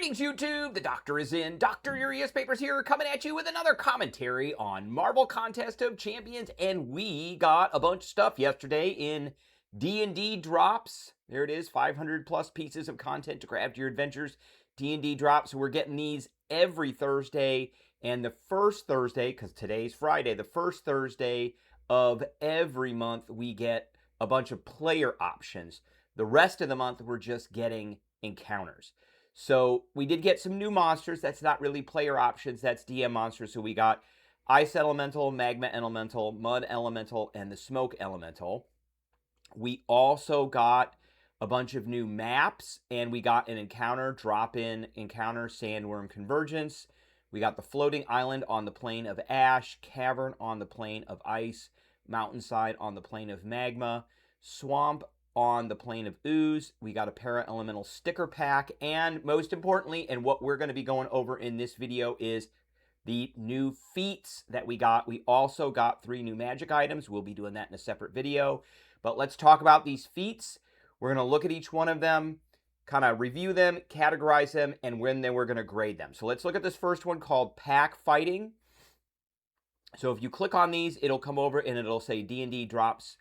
Greetings, YouTube. The Doctor is in. Dr. Urias Papers here, coming at you with another commentary on Marvel Contest of Champions. And we got a bunch of stuff yesterday in D&D Drops. There it is, 500 plus pieces of content to craft your adventures. D&D Drops. We're getting these every Thursday. And the first Thursday, because today's Friday, the first Thursday of every month, we get a bunch of player options. The rest of the month, we're just getting encounters. So we did get some new monsters. That's not really player options. That's DM monsters. So we got Ice Elemental, Magma Elemental, Mud Elemental, and the Smoke Elemental. We also got a bunch of new maps, and we got an encounter, drop-in encounter, Sandworm Convergence. We got the Floating Island on the plane of Ash, Cavern on the plane of Ice, Mountainside on the plane of Magma, Swamp on the plane of Ooze. We got a Para-Elemental sticker pack, and most importantly, and what we're going to be going over in this video, is the new feats that we got. We also got 3 new magic items. We'll be doing that in a separate video, but let's talk about these feats. We're going to look at each one of them, kind of review them, categorize them, and then we're going to grade them. So let's look at this first one called Pack Fighting. So if you click on these, it'll come over and it'll say D&D Drops,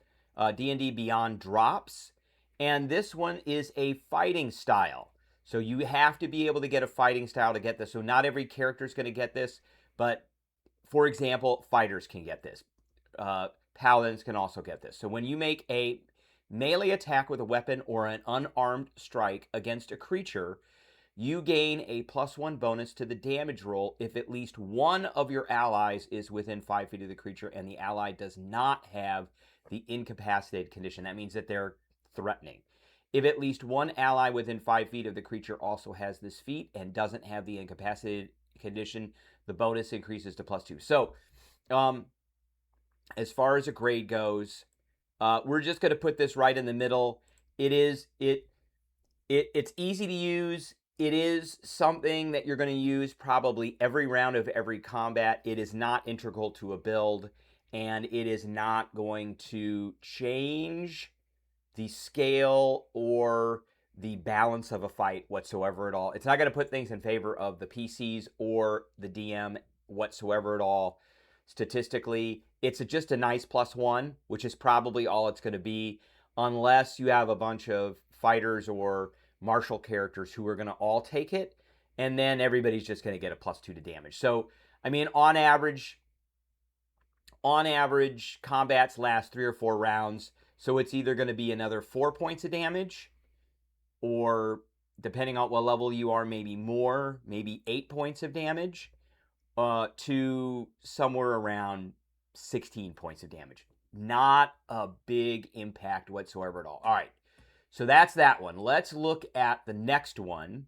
D&D Beyond Drops, and this one is a fighting style. So you have to be able to get a fighting style to get this. So not every character is going to get this, but for example, fighters can get this. Paladins can also get this. So when you make a melee attack with a weapon or an unarmed strike against a creature, you gain a +1 bonus to the damage roll if at least one of your allies is within 5 feet of the creature and the ally does not have the incapacitated condition. That means that they're threatening. If at least one ally within 5 feet of the creature also has this feat and doesn't have the incapacitated condition, the bonus increases to +2. So, as far as a grade goes, we're just going to put this right in the middle. It's easy to use. It is something that you're going to use probably every round of every combat. It is not integral to a build, and it is not going to change the scale or the balance of a fight whatsoever at all. It's not going to put things in favor of the PCs or the DM whatsoever at all. Statistically, it's just a nice +1, which is probably all it's going to be, unless you have a bunch of fighters or martial characters who are going to all take it, and then everybody's just going to get a +2 to damage. So, I mean, on average, combats last 3 or 4 rounds, so it's either going to be another 4 points of damage, or depending on what level you are, maybe more, maybe 8 points of damage, to somewhere around 16 points of damage. Not a big impact whatsoever at all. All right, so that's that one. Let's look at the next one,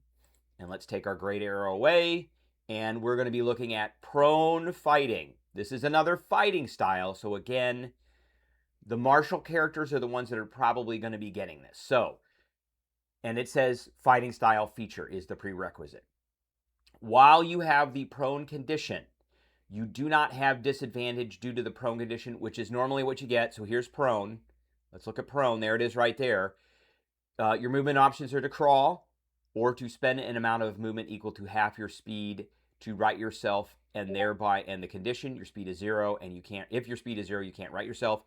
and let's take our great arrow away, and we're going to be looking at Prone Fighting. This is another fighting style, so again, the martial characters are the ones that are probably going to be getting this. So, and it says fighting style feature is the prerequisite. While you have the prone condition, you do not have disadvantage due to the prone condition, which is normally what you get. So here's prone. Let's look at prone. There it is right there. Your movement options are to crawl or to spend an amount of movement equal to half your speed to right yourself, and thereby end the condition. Your speed is 0, and you can't, if your speed is 0, you can't right yourself.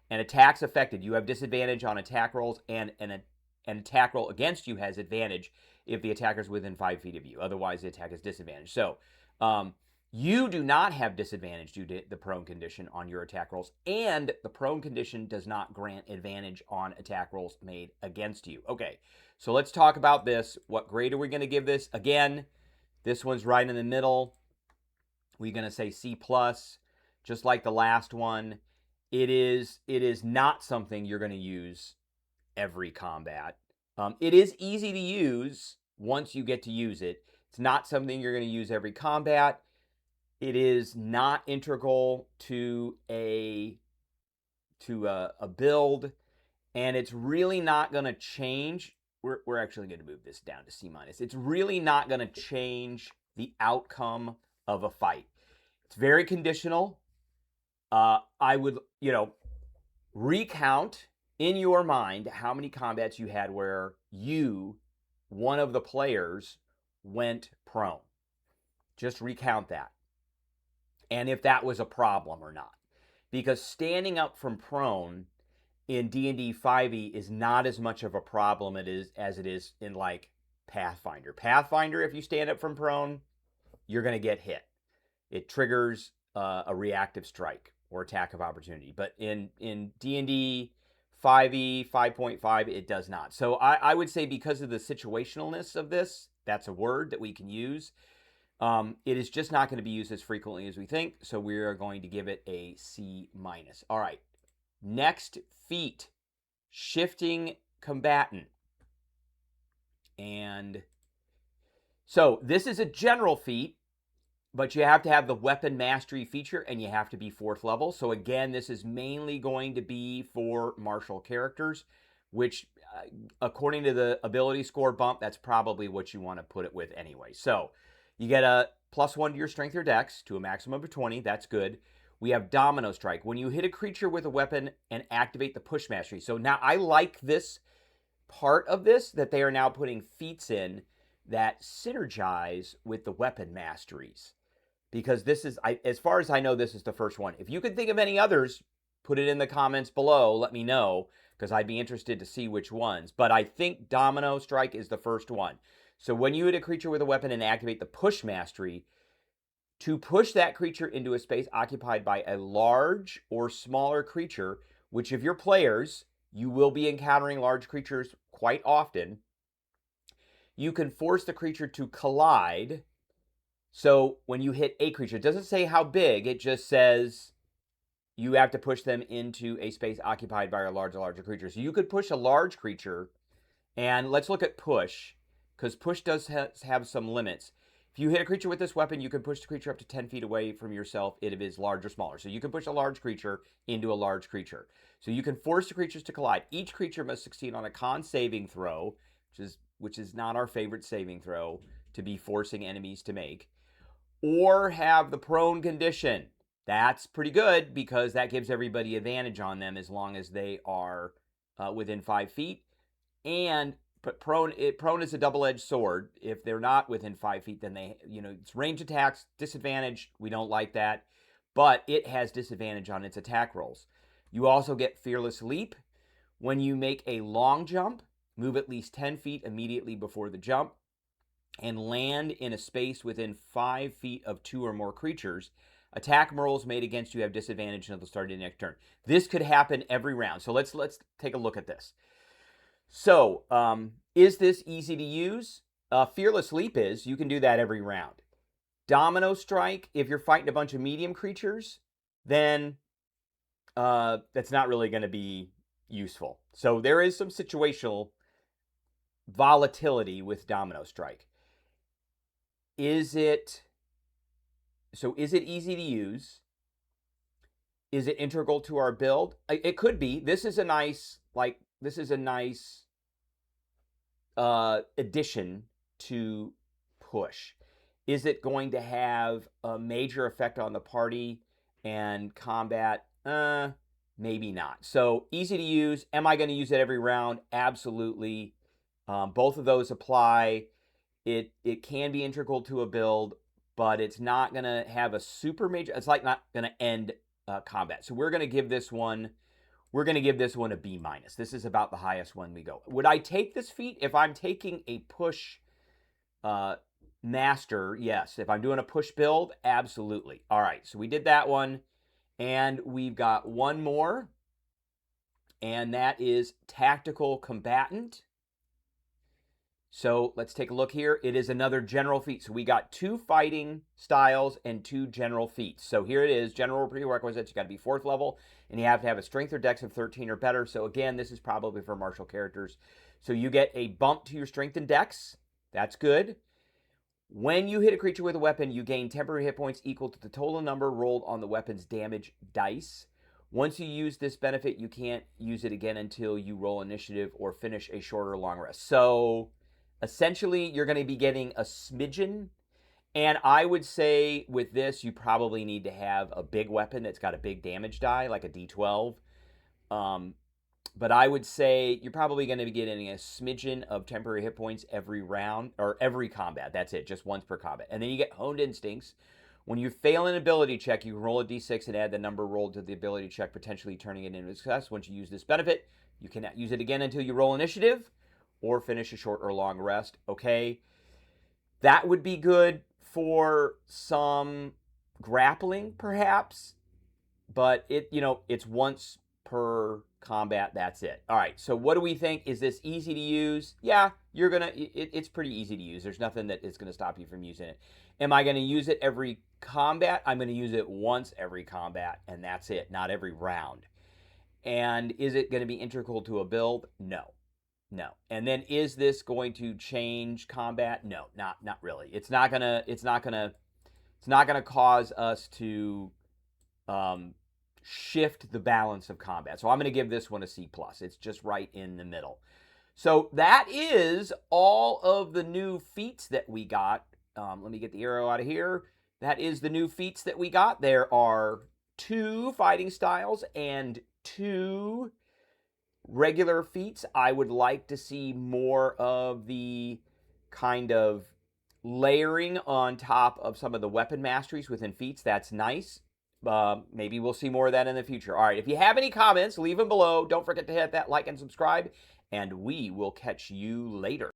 And attacks affected, you have disadvantage on attack rolls, and an attack roll against you has advantage if the attacker is within 5 feet of you. Otherwise, the attack is disadvantaged. So, you do not have disadvantage due to the prone condition on your attack rolls, and the prone condition does not grant advantage on attack rolls made against you. Okay, so let's talk about this. What grade are we going to give this? Again, this one's right in the middle. We're going to say C+, just like the last one. It is not something you're going to use every combat. It is easy to use once you get to use it. It's not something you're going to use every combat. It is not integral to a build, and it's really not going to change. We're actually going to move this down to C-. It's really not going to change the outcome of a fight. It's very conditional. I would, recount in your mind how many combats you had where you, one of the players, went prone. Just recount that. And if that was a problem or not. Because standing up from prone in D&D 5e is not as much of a problem as it is in like Pathfinder. Pathfinder, if you stand up from prone, you're going to get hit. It triggers a reactive strike or attack of opportunity. But in D&D 5e, 5.5, it does not. So I would say because of the situationalness of this, that's a word that we can use. It is just not going to be used as frequently as we think. So we are going to give it a C-. All right. Next feat, shifting combatant. And so this is a general feat, but you have to have the weapon mastery feature and you have to be 4th level. So again, this is mainly going to be for martial characters, which according to the ability score bump, that's probably what you want to put it with anyway. So you get a +1 to your strength or dex to a maximum of 20. That's good. We have Domino Strike. When you hit a creature with a weapon and activate the push mastery. So now I like this part of this, that they are now putting feats in that synergize with the weapon masteries. Because this is, as far as I know, this is the first one. If you can think of any others, put it in the comments below. Let me know, because I'd be interested to see which ones. But I think Domino Strike is the first one. So when you hit a creature with a weapon and activate the push mastery, to push that creature into a space occupied by a large or smaller creature, which if you're players, you will be encountering large creatures quite often, you can force the creature to collide. So when you hit a creature, it doesn't say how big, it just says you have to push them into a space occupied by a larger creature. So you could push a large creature, and let's look at push, because push does have some limits. If you hit a creature with this weapon, you can push the creature up to 10 feet away from yourself if it is large or smaller. So you can push a large creature into a large creature. So you can force the creatures to collide. Each creature must succeed on a con saving throw, which is not our favorite saving throw to be forcing enemies to make, or have the prone condition. That's pretty good because that gives everybody advantage on them as long as they are within 5 feet. But prone is a double-edged sword. If they're not within 5 feet, then it's range attacks, disadvantage. We don't like that. But it has disadvantage on its attack rolls. You also get Fearless Leap. When you make a long jump, move at least 10 feet immediately before the jump, and land in a space within 5 feet of 2 or more creatures. Attack rolls made against you have disadvantage until the start of the next turn. This could happen every round. So let's take a look at this. So, is this easy to use? Fearless Leap is. You can do that every round. Domino Strike, if you're fighting a bunch of medium creatures, then that's not really going to be useful. So there is some situational volatility with Domino Strike. Is it easy to use? Is it integral to our build? It could be. This is a nice addition to push. Is it going to have a major effect on the party and combat? Maybe not. So easy to use. Am I going to use it every round? Absolutely. Both of those apply. It can be integral to a build, but it's not going to have a super major. It's like not going to end combat. So we're going to give this one. We're going to give this one a B-. This is about the highest one we go. Would I take this feat if I'm taking a push master? Yes. If I'm doing a push build, absolutely. All right. So we did that one, and we've got one more, and that is tactical combatant. So let's take a look here. It is another general feat. So we got 2 fighting styles and 2 general feats. So here it is, general prerequisites. You got to be 4th level, and you have to have a strength or dex of 13 or better. So again, this is probably for martial characters. So you get a bump to your strength and dex. That's good. When you hit a creature with a weapon, you gain temporary hit points equal to the total number rolled on the weapon's damage dice. Once you use this benefit, you can't use it again until you roll initiative or finish a short or long rest. So essentially, you're going to be getting a smidgen. And I would say with this, you probably need to have a big weapon that's got a big damage die, like a D12. But I would say you're probably going to be getting a smidgen of temporary hit points every round, or every combat. That's it, just once per combat. And then you get honed instincts. When you fail an ability check, you can roll a d6 and add the number rolled to the ability check, potentially turning it into a success. Once you use this benefit, you cannot use it again until you roll initiative or finish a short or long rest. Okay, that would be good for some grappling, perhaps, but it's once per combat. That's it. All right. So what do we think? Is this easy to use? Yeah, it's pretty easy to use. There's nothing that is gonna stop you from using it. Am I gonna use it every combat? I'm gonna use it once every combat, and that's it. Not every round. And is it gonna be integral to a build? No. No. And then is this going to change combat? No, not really. It's not gonna cause us to shift the balance of combat. So I'm going to give this one a C+. It's just right in the middle. So that is all of the new feats that we got. Let me get the arrow out of here. That is the new feats that we got. There are 2 fighting styles and 2 regular feats. I would like to see more of the kind of layering on top of some of the weapon masteries within feats. That's nice. Maybe we'll see more of that in the future. All right, if you have any comments, leave them below. Don't forget to hit that like and subscribe, and we will catch you later.